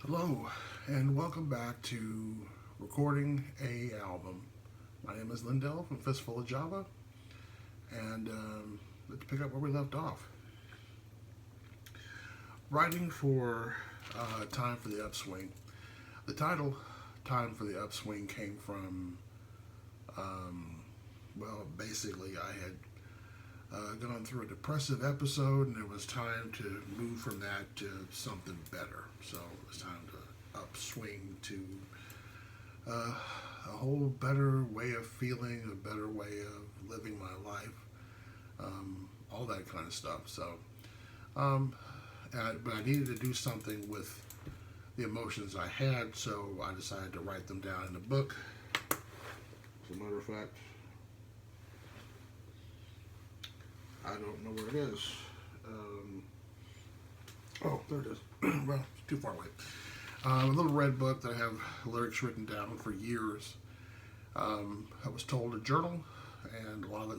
Hello, and welcome back to Recording a Album. My name is Lindell from Fistful of Java, and let's pick up where we left off. Writing for Time for the Upswing. The title, Time for the Upswing, came from, basically, I had gone through a depressive episode, and it was time to move from that to something better. So it was time to upswing to a whole better way of feeling, a better way of living my life, all that kind of stuff. So, but I needed to do something with the emotions I had, so I decided to write them down in a book. As a matter of fact, I don't know where it is. There it is. Well, it's too far away. A little red book that I have lyrics written down for years. I was told to journal, and a lot of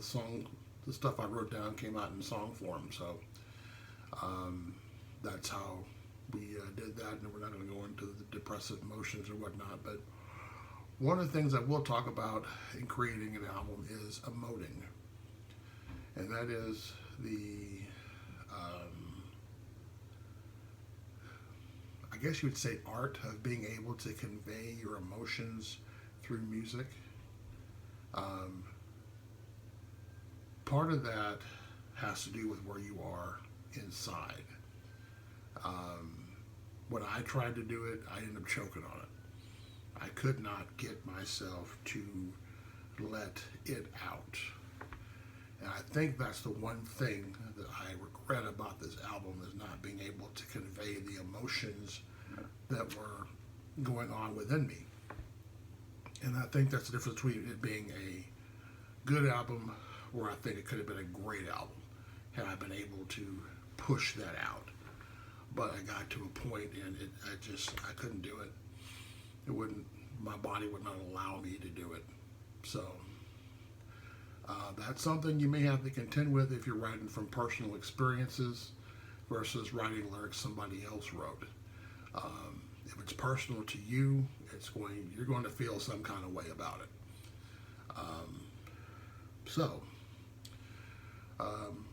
the stuff I wrote down came out in song form. So that's how we did that, and we're not going to go into the depressive emotions or whatnot. But one of the things I will talk about in creating an album is emoting, and that is I guess you would say, art of being able to convey your emotions through music. Um, Part of that has to do with where you are inside. Um, when I tried to do it, I ended up choking on it. I could not get myself to let it out. And I think that's the one thing that I regret about this album, is not being able to convey the emotions that were going on within me. And I think that's the difference between it being a good album, or I think it could have been a great album had I been able to push that out. But I got to a point, and I couldn't do it. My body would not allow me to do it. So that's something you may have to contend with if you're writing from personal experiences versus writing lyrics somebody else wrote. If it's personal to you, you're going to feel some kind of way about it. So,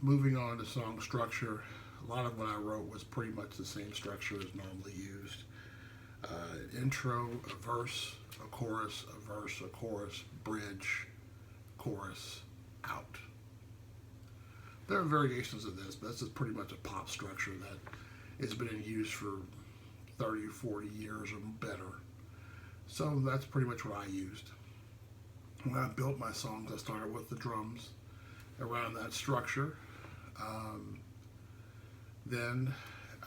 moving on to song structure, a lot of what I wrote was pretty much the same structure as normally used. Intro, a verse, a chorus, a verse, a chorus, bridge, chorus, out. There are variations of this, but this is pretty much a pop structure that has been in use for 30, 40 years or better. So that's pretty much what I used. When I built my songs, I started with the drums around that structure. Then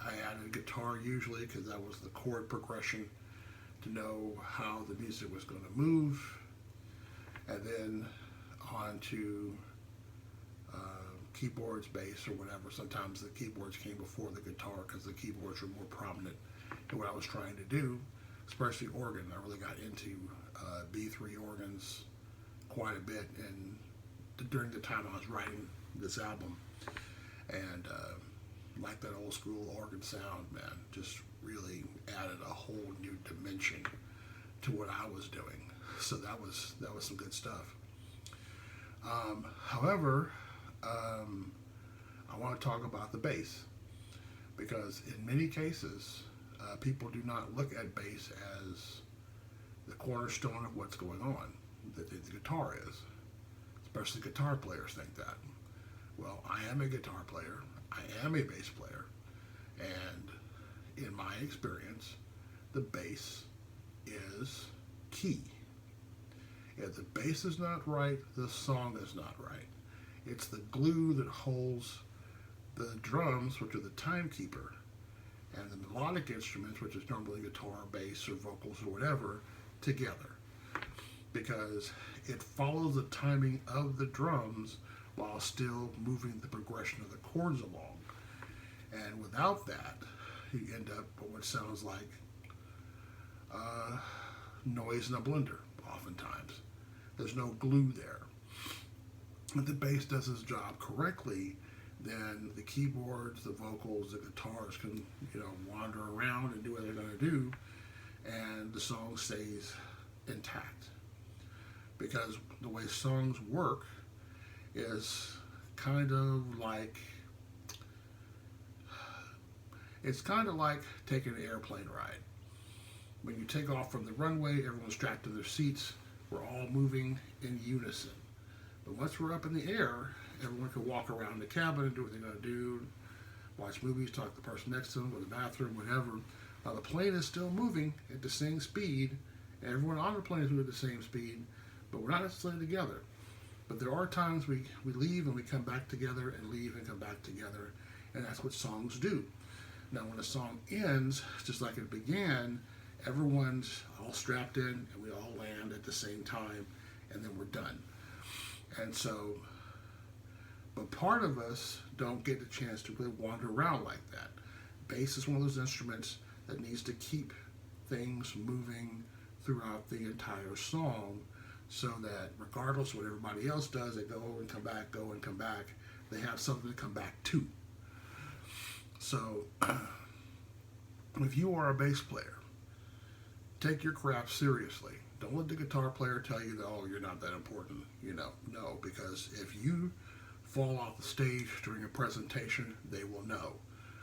I added guitar usually, because that was the chord progression to know how the music was going to move. And then on to keyboards, bass, or whatever. Sometimes the keyboards came before the guitar because the keyboards were more prominent in what I was trying to do, especially organ. I really got into B3 organs quite a bit during the time I was writing this album. And like that old school organ sound, man, just really added a whole new dimension to what I was doing. So that was some good stuff. However, I want to talk about the bass, because in many cases, people do not look at bass as the cornerstone of what's going on. That the guitar is, especially guitar players think that. Well, I am a guitar player. I am a bass player, and in my experience, the bass is key. If the bass is not right, the song is not right. It's the glue that holds the drums, which are the timekeeper, and the melodic instruments, which is normally guitar, bass, or vocals, or whatever, together. Because it follows the timing of the drums while still moving the progression of the chords along. And without that, you end up with what sounds like noise in a blender, oftentimes. There's no glue there. If the bass does its job correctly, then the keyboards, the vocals, the guitars can, wander around and do what they're going to do, and the song stays intact. Because the way songs work is kind of like, it's kind of like taking an airplane ride. When you take off from the runway, everyone's strapped to their seats. We're all moving in unison. But once we're up in the air, everyone can walk around the cabin and do what they're going to do, watch movies, talk to the person next to them, go to the bathroom, whatever. Now the plane is still moving at the same speed, and everyone on the plane is moving at the same speed, but we're not necessarily together. But there are times we leave and we come back together, and leave and come back together, and that's what songs do. Now when a song ends, just like it began, everyone's all strapped in and we all land at the same time, and then we're done. And so, but part of us don't get the chance to really wander around like that. Bass is one of those instruments that needs to keep things moving throughout the entire song, so that regardless of what everybody else does, they go and come back, go and come back, they have something to come back to. So, if you are a bass player, take your craft seriously. Don't let the guitar player tell you that, oh, you're not that important. No, because if you fall off the stage during a presentation, they will know.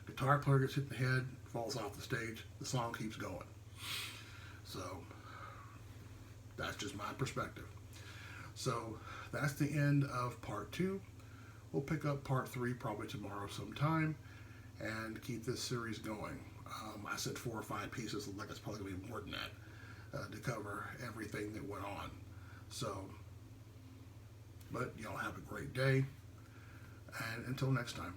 Guitar player gets hit in the head, falls off the stage, the song keeps going. So that's just my perspective. So that's the end of part 2. We'll pick up part 3 probably tomorrow sometime and keep this series going. I said 4 or 5 pieces. Like it's probably going to be more than that to cover everything that went on. So, but y'all have a great day, and until next time.